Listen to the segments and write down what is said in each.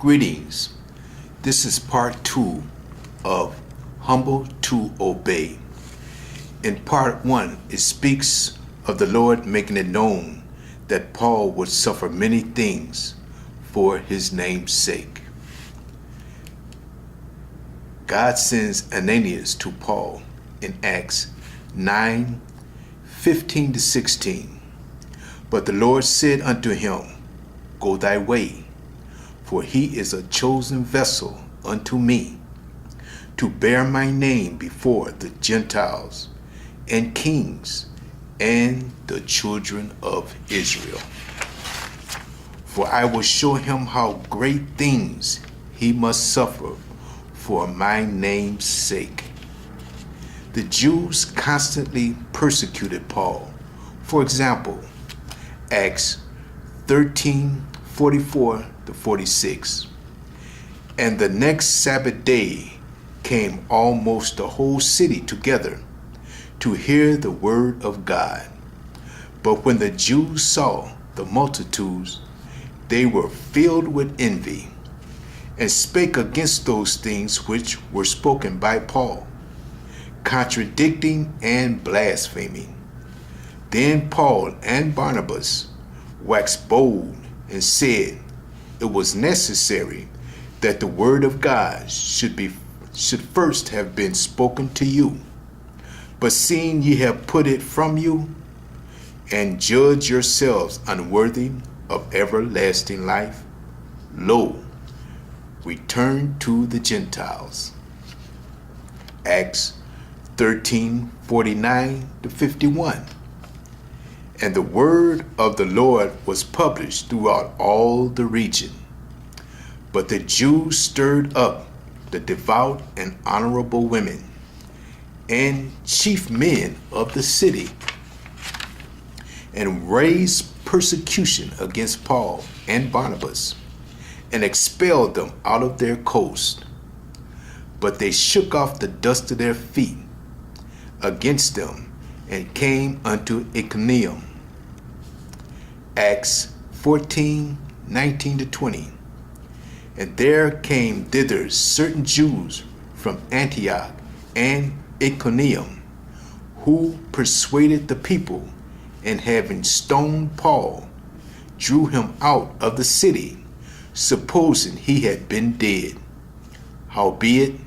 Greetings. This is part 2 of Humble to Obey. In part 1, it speaks of the Lord making it known that Paul would suffer many things for his name's sake. God sends Ananias to Paul in Acts 9:15-16. But the Lord said unto him, Go thy way, for he is a chosen vessel unto me, to bear my name before the Gentiles and kings and the children of Israel. For I will show him how great things he must suffer for my name's sake. The Jews constantly persecuted Paul. For example, Acts 13:44-46. And the next Sabbath day came almost the whole city together to hear the word of God. But when the Jews saw the multitudes, they were filled with envy, and spake against those things which were spoken by Paul, contradicting and blaspheming. Then Paul and Barnabas waxed bold and said, It was necessary that the word of God should first have been spoken to you. But seeing ye have put it from you, and judge yourselves unworthy of everlasting life, lo, return to the Gentiles. Acts 13:49-51. And the word of the Lord was published throughout all the region. But the Jews stirred up the devout and honorable women and chief men of the city, and raised persecution against Paul and Barnabas, and expelled them out of their coast. But they shook off the dust of their feet against them, and came unto Iconium. Acts 14:19-20. And there came thither certain Jews from Antioch and Iconium, who persuaded the people, and having stoned Paul, drew him out of the city, supposing he had been dead. Howbeit,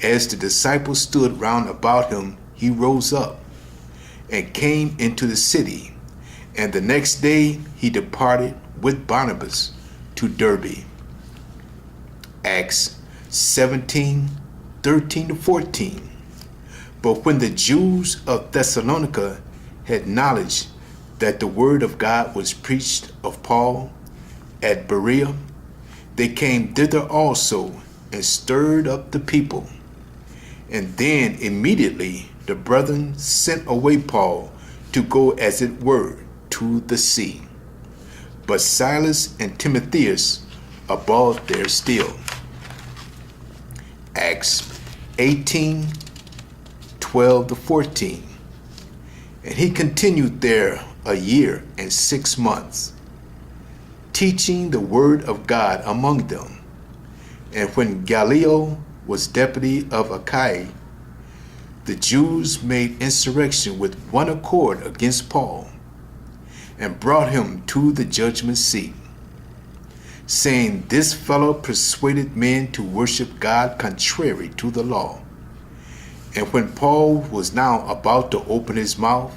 as the disciples stood round about him, he rose up and came into the city, and the next day he departed with Barnabas to Derbe. Acts 17:13-14. But when the Jews of Thessalonica had knowledge that the word of God was preached of Paul at Berea, they came thither also, and stirred up the people. And then immediately the brethren sent away Paul to go as it were to the sea. But Silas and Timotheus abode there still. Acts 18:12-14. And he continued there a year and 6 months, teaching the word of God among them. And when Gallio was deputy of Achaia, the Jews made insurrection with one accord against Paul, and brought him to the judgment seat, saying, This fellow persuaded men to worship God contrary to the law. And when Paul was now about to open his mouth,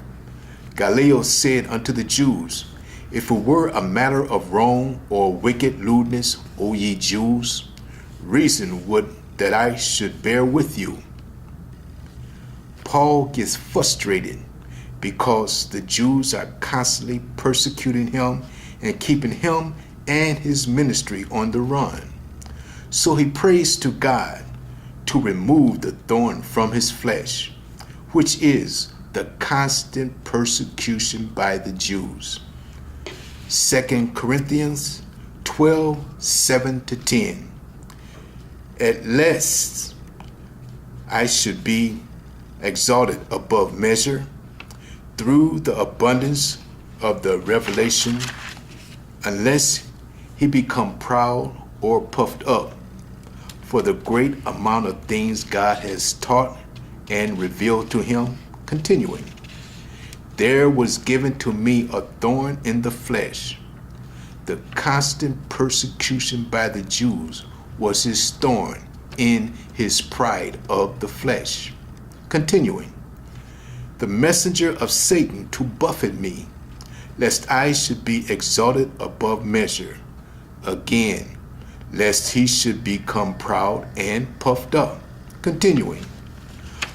Gallio said unto the Jews, If it were a matter of wrong or wicked lewdness, O ye Jews, reason would that I should bear with you. Paul gets frustrated because the Jews are constantly persecuting him and keeping him and his ministry on the run. So he prays to God to remove the thorn from his flesh, which is the constant persecution by the Jews. 2 Corinthians 12:7-10. At lest I should be exalted above measure through the abundance of the revelation, unless he become proud or puffed up, for the great amount of things God has taught and revealed to him. Continuing, there was given to me a thorn in the flesh. The constant persecution by the Jews was his thorn in his pride of the flesh. Continuing, the messenger of Satan to buffet me, lest I should be exalted above measure. Again, lest he should become proud and puffed up. Continuing,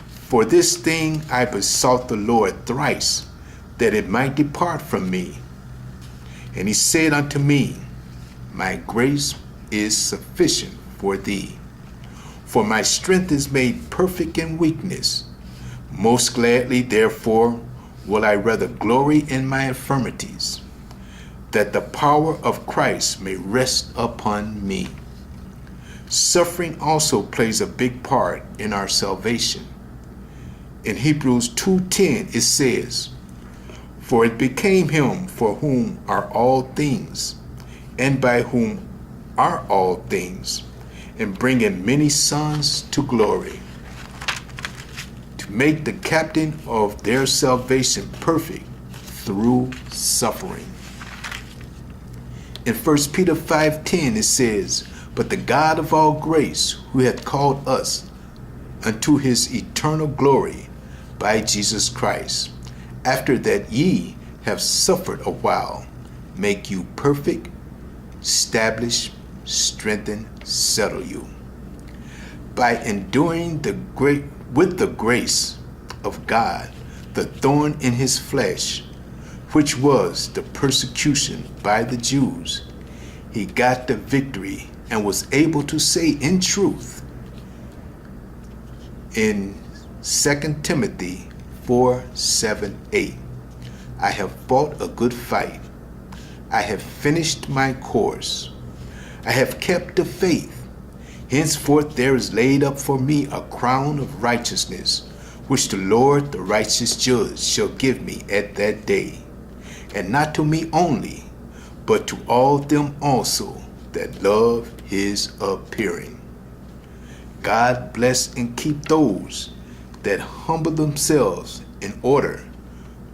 for this thing I besought the Lord thrice, that it might depart from me. And he said unto me, my grace is sufficient for thee, for my strength is made perfect in weakness. Most gladly, therefore, will I rather glory in my infirmities, that the power of Christ may rest upon me. Suffering also plays a big part in our salvation. In Hebrews 2:10 it says, for it became him for whom are all things, and by whom are all things, and bringing many sons to glory, to make the captain of their salvation perfect through suffering. In 1 Peter 5:10 it says, but the God of all grace, who hath called us unto his eternal glory by Jesus Christ, after that ye have suffered a while, make you perfect, establish, strengthen, settle you. By enduring with the grace of God, the thorn in his flesh, which was the persecution by the Jews, he got the victory and was able to say in truth in 2 Timothy 4:7-8, I have fought a good fight. I have finished my course. I have kept the faith. Henceforth there is laid up for me a crown of righteousness, which the Lord, the righteous judge, shall give me at that day. And not to me only, but to all them also that love his appearing. God bless and keep those that humble themselves in order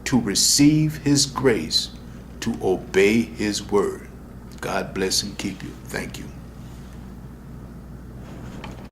to receive his grace, to obey his word. God bless and keep you. Thank you.